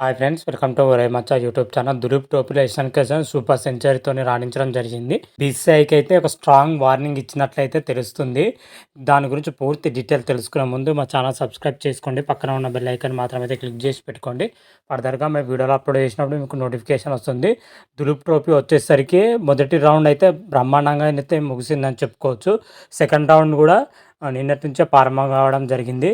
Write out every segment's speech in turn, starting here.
Hi friends, welcome to రేమచ్చ YouTube channel. Duleep ట్రోఫీలో Ishan Kishan super సెంచరీతోని రాణించడం జరిగింది. బీసీసీఐకి అయితే ఒక స్ట్రాంగ్ వార్నింగ్ ఇచ్చినట్లయితే తెలుస్తుంది. దాని గురించి పూర్తి డీటెయిల్ తెలుసుకునే ముందు మా ఛానల్ సబ్స్క్రైబ్ చేసుకోండి. పక్కన ఉన్న బెల్ ఐకాన్ మాత్రం అయితే క్లిక్ చేసి పెట్టుకోండి. ఫర్దర్గా మేము వీడియోలు అప్లోడ్ చేసినప్పుడు మీకు నోటిఫికేషన్ వస్తుంది. దులీప్ ట్రోఫీ వచ్చేసరికి మొదటి రౌండ్ అయితే బ్రహ్మాండంగా అయితే ముగిసిందని చెప్పుకోవచ్చు. సెకండ్ రౌండ్ కూడా నిన్నటి నుంచే ప్రారంభం కావడం జరిగింది.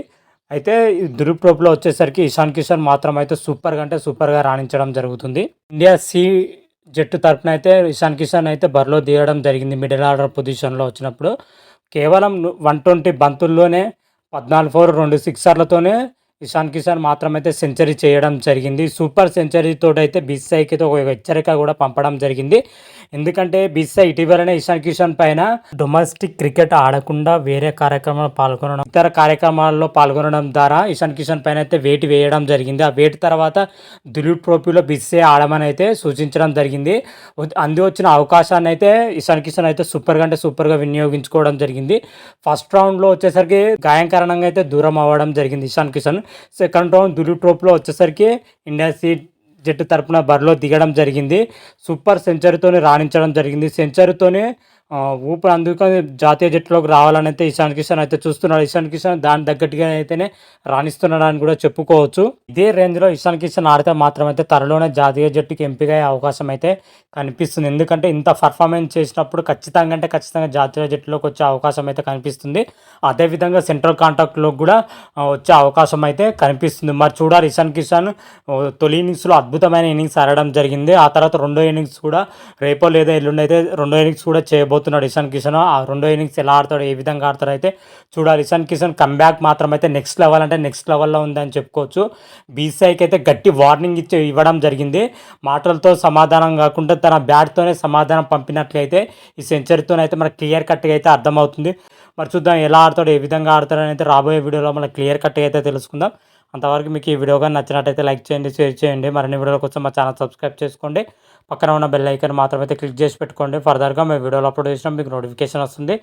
అయితే ఈ దులీప్ ట్రోఫీలో వచ్చేసరికి ఇషాన్ కిషన్ మాత్రం అయితే సూపర్గా అంటే సూపర్గా రాణించడం జరుగుతుంది. ఇండియా సి జట్టు తరపున అయితే ఇషాన్ కిషన్ అయితే బరిలో దిగడం జరిగింది. మిడిల్ ఆర్డర్ పొజిషన్లో వచ్చినప్పుడు కేవలం 120 బంతుల్లోనే 14 4 2 సిక్సర్లతోనే ఇషాన్ కిషన్ మాత్రమైతే సెంచరీ చేయడం జరిగింది. సూపర్ సెంచరీతో అయితే బీసీసీఐకి అయితే ఒక హెచ్చరిక కూడా పంపడం జరిగింది. ఎందుకంటే బీసీసీఐ ఇటీవలనే ఇషాన్ కిషన్ పైన డొమెస్టిక్ క్రికెట్ ఆడకుండా వేరే కార్యక్రమాల్లో పాల్గొనడం, ఇతర కార్యక్రమాల్లో పాల్గొనడం ద్వారా ఇషాన్ కిషన్ పైన అయితే వేటు వేయడం జరిగింది. ఆ వేటు తర్వాత దులీప్ ట్రోఫీలో బీసీసీఐ ఆడమని అయితే సూచించడం జరిగింది. అంది వచ్చిన అవకాశాన్ని అయితే ఇషాన్ కిషన్ అయితే సూపర్గా అంటే సూపర్గా వినియోగించుకోవడం జరిగింది. ఫస్ట్ రౌండ్లో వచ్చేసరికి గాయం కారణంగా అయితే దూరం అవ్వడం జరిగింది ఇషాన్ కిషన్. సెకండ్ రౌండ్ దులీప్ ట్రోఫీలో వచ్చేసరికి ఇండియా సి జట్టు తరపున బరిలో దిగడం జరిగింది. సూపర్ సెంచరీతోనే రాణించడం జరిగింది. సెంచరీతోనే ఊపిరి అందుకొని జాతీయ జట్టులోకి రావాలని అయితే ఇషాన్ కిషన్ అయితే చూస్తున్నాడు. ఇషాన్ కిషన్ దాని తగ్గట్టుగా అయితేనే రాణిస్తున్నాడు అని కూడా చెప్పుకోవచ్చు. ఇదే రేంజ్లో ఇషాన్ కిషన్ ఆడితే మాత్రం అయితే త్వరలోనే జాతీయ జట్టుకి ఎంపిక అయ్యే అవకాశం అయితే కనిపిస్తుంది. ఎందుకంటే ఇంత పర్ఫార్మెన్స్ చేసినప్పుడు ఖచ్చితంగా జాతీయ జట్టులోకి వచ్చే అవకాశం అయితే కనిపిస్తుంది. అదేవిధంగా సెంట్రల్ కాంట్రాక్ట్లో కూడా వచ్చే అవకాశం అయితే కనిపిస్తుంది. మరి చూడాలి, ఇషాన్ కిషన్ తొలి ఇన్నింగ్స్లో అద్భుతమైన ఇన్నింగ్స్ ఆడడం జరిగింది. ఆ తర్వాత రెండో ఇన్నింగ్స్ కూడా రేపో లేదా ఎల్లుండి అయితే రెండో ఇన్నింగ్స్ కూడా చేయబోతున్నాడు ఇషాన్ కిషన్. ఆ రెండో ఇన్నింగ్స్ ఎలా ఆడతాడో, ఏ విధంగా ఆడతాడో అయితే చూడాలి. ఇషాన్ కిషన్ కంబ్యాక్ మాత్రం అయితే నెక్స్ట్ లెవెల్లో ఉందని చెప్పుకోవచ్చు. బీసీసీఐకి అయితే గట్టి వార్నింగ్ ఇవ్వడం జరిగింది. మాటలతో సమాధానం కాకుండా తన బ్యాట్తోనే సమాధానం పంపినట్లయితే ఈ సెంచరీతోనైతే మనకు క్లియర్ కట్గా అయితే అర్థమవుతుంది. మరి చూద్దాం ఎలా ఆడతాడో, ఏ విధంగా ఆడతాడని అయితే రాబోయే వీడియోలో మనకు క్లియర్ కట్గా అయితే తెలుసుకుందాం. అంతవరకు మీకు ఈ వీడియో కానీ నచ్చినట్టయితే లైక్ చేయండి, షేర్ చేయండి. మరిన్ని వీడియోల కోసం మా ఛానల్ సబ్స్క్రైబ్ చేసుకోండి. పక్కన ఉన్న బెల్ ఐకాన్ మాత్రమైతే క్లిక్ చేసి పెట్టుకోండి. ఫర్దర్గా మేము వీడియోలు అప్లోడ్ చేసినా మీకు నోటిఫికేషన్ వస్తుంది.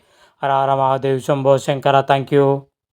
హర హర మహాదేవ్ శంభో శంకర. Thank you.